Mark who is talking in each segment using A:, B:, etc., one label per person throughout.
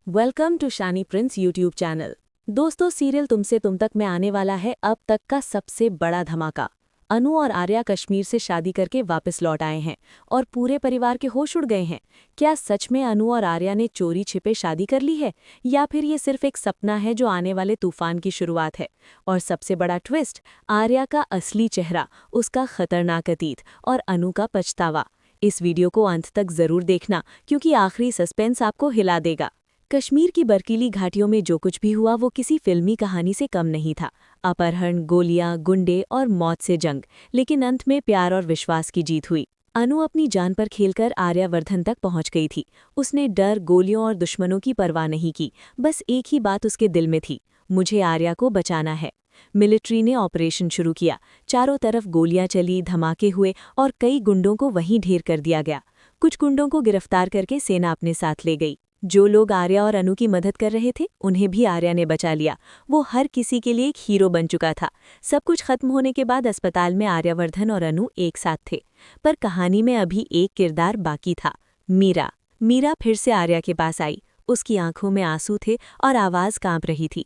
A: Welcome to Shani Prince YouTube channel. दोस्तों, serial तुमसे तुम तक में आने वाला है अब तक का सबसे बड़ा धमाका। अनु और आर्या कश्मीर से शादी करके वापस लौट आए हैं और पूरे परिवार के होश उड़ गए हैं। क्या सच में अनु और आर्या ने चोरी छिपे शादी कर ली है या फिर ये सिर्फ एक सपना है जो आने वाले तूफान की शुरुआत है? और सबसे बड़ा ट्विस्ट, आर्या का असली चेहरा, उसका खतरनाक अतीत और अनु का पछतावा। इस वीडियो को अंत तक जरूर देखना क्योंकि आखिरी सस्पेंस आपको हिला देगा। कश्मीर की बर्फीली घाटियों में जो कुछ भी हुआ वो किसी फिल्मी कहानी से कम नहीं था। अपहरण, गोलियां, गुंडे और मौत से जंग, लेकिन अंत में प्यार और विश्वास की जीत हुई। अनु अपनी जान पर खेलकर आर्यावर्धन तक पहुंच गई थी। उसने डर, गोलियों और दुश्मनों की परवाह नहीं की। बस एक ही बात उसके दिल में थी, मुझे आर्या को बचाना है। मिलिट्री ने ऑपरेशन शुरू किया। चारों तरफ गोलियां चली, धमाके हुए और कई गुंडों को वहीं ढेर कर दिया गया। कुछ गुंडों को गिरफ्तार करके सेना अपने साथ ले गई। जो लोग आर्या और अनु की मदद कर रहे थे उन्हें भी आर्या ने बचा लिया। वो हर किसी के लिए एक हीरो बन चुका था। सब कुछ खत्म होने के बाद अस्पताल में आर्यावर्धन और अनु एक साथ थे। पर कहानी में अभी एक किरदार बाकी था, मीरा। मीरा फिर से आर्या के पास आई। उसकी आंखों में आंसू थे और आवाज कांप रही थी।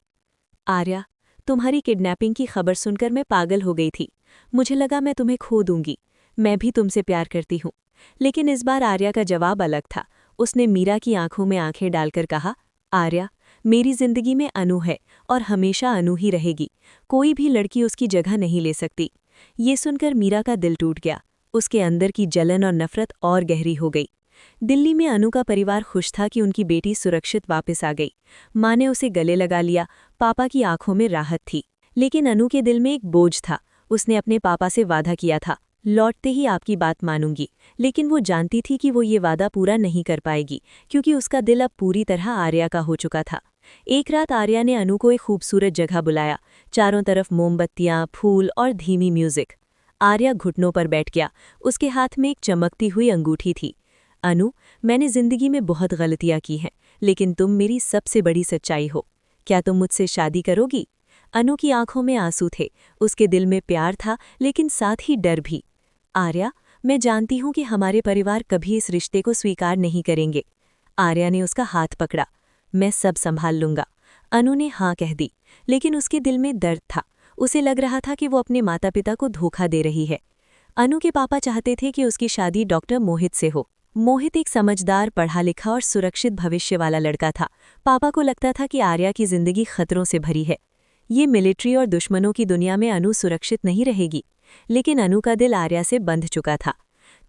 A: आर्या, तुम्हारी किडनैपिंग की खबर सुनकर मैं पागल हो गई थी। मुझे लगा मैं तुम्हें खो दूंगी। मैं भी तुमसे प्यार करती हूँ। लेकिन इस बार आर्या का जवाब अलग था। उसने मीरा की आंखों में आंखें डालकर कहा, आर्या, मेरी जिंदगी में अनु है और हमेशा अनु ही रहेगी। कोई भी लड़की उसकी जगह नहीं ले सकती। ये सुनकर मीरा का दिल टूट गया। उसके अंदर की जलन और नफरत और गहरी हो गई। दिल्ली में अनु का परिवार खुश था कि उनकी बेटी सुरक्षित वापस आ गई। माँ ने उसे गले लगा लिया। पापा की आंखों में राहत थी। लेकिन अनु के दिल में एक बोझ था। उसने अपने पापा से वादा किया था, लौटते ही आपकी बात मानूंगी। लेकिन वो जानती थी कि वो ये वादा पूरा नहीं कर पाएगी क्योंकि उसका दिल अब पूरी तरह आर्या का हो चुका था। एक रात आर्या ने अनु को एक खूबसूरत जगह बुलाया। चारों तरफ मोमबत्तियां, फूल और धीमी म्यूजिक। आर्या घुटनों पर बैठ गया। उसके हाथ में एक चमकती हुई अंगूठी थी। अनु, मैंने जिंदगी में बहुत गलतियां की हैं, लेकिन तुम मेरी सबसे बड़ी सच्चाई हो। क्या तुम मुझसे शादी करोगी? अनु की आंखों में आंसू थे। उसके दिल में प्यार था, लेकिन साथ ही डर भी। आर्या, मैं जानती हूं कि हमारे परिवार कभी इस रिश्ते को स्वीकार नहीं करेंगे। आर्या ने उसका हाथ पकड़ा। मैं सब संभाल लूंगा। अनु ने हाँ कह दी, लेकिन उसके दिल में दर्द था। उसे लग रहा था कि वो अपने माता पिता को धोखा दे रही है। अनु के पापा चाहते थे कि उसकी शादी डॉक्टर मोहित से हो। मोहित एक समझदार, पढ़ा लिखा और सुरक्षित भविष्य वाला लड़का था। पापा को लगता था कि आर्या की जिंदगी खतरों से भरी है। ये मिलिट्री और दुश्मनों की दुनिया में अनु सुरक्षित नहीं रहेगी। लेकिन अनु का दिल आर्या से बंध चुका था।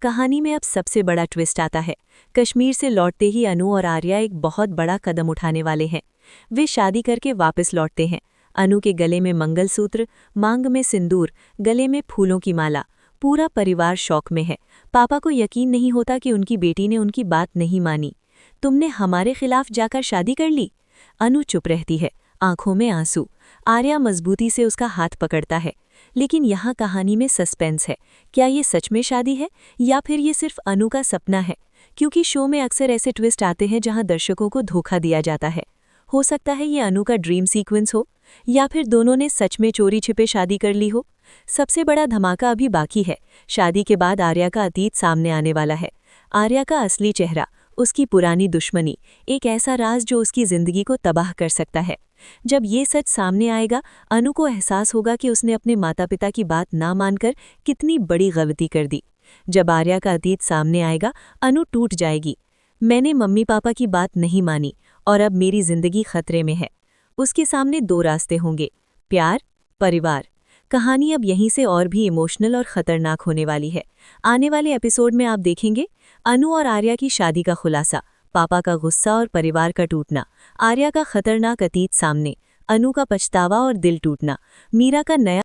A: कहानी में अब सबसे बड़ा ट्विस्ट आता है। कश्मीर से लौटते ही अनु और आर्या एक बहुत बड़ा कदम उठाने वाले हैं। वे शादी करके वापस लौटते हैं। अनु के गले में मंगलसूत्र, मांग में सिंदूर, गले में फूलों की माला। पूरा परिवार शौक में है। पापा को यकीन नहीं होता कि उनकी बेटी ने उनकी बात नहीं मानी। तुमने हमारे खिलाफ जाकर शादी कर ली? अनु चुप रहती है, आंखों में आंसू। आर्या मजबूती से उसका हाथ पकड़ता है। लेकिन यहाँ कहानी में सस्पेंस है। क्या ये सच में शादी है या फिर ये सिर्फ अनु का सपना है? क्योंकि शो में अक्सर ऐसे ट्विस्ट आते हैं जहाँ दर्शकों को धोखा दिया जाता है। हो सकता है ये अनु का ड्रीम सीक्वेंस हो या फिर दोनों ने सच में चोरी छिपे शादी कर ली हो। सबसे बड़ा धमाका अभी बाकी है। शादी के बाद आर्या का अतीत सामने आने वाला है। आर्या का असली चेहरा, उसकी पुरानी दुश्मनी, एक ऐसा राज जो उसकी जिंदगी को तबाह कर सकता है। जब ये सच सामने आएगा, अनु को एहसास होगा कि उसने अपने माता पिता की बात ना मानकर कितनी बड़ी गलती कर दी। जब आर्या का अतीत सामने आएगा, अनु टूट जाएगी। मैंने मम्मी पापा की बात नहीं मानी और अब मेरी जिंदगी खतरे में है। उसके सामने दो रास्ते होंगे, प्यार, परिवार। कहानी अब यहीं से और भी इमोशनल और खतरनाक होने वाली है। आने वाले एपिसोड में आप देखेंगे अनु और आर्या की शादी का खुलासा, पापा का गुस्सा और परिवार का टूटना, आर्या का खतरनाक अतीत सामने, अनु का पछतावा और दिल टूटना, मीरा का नया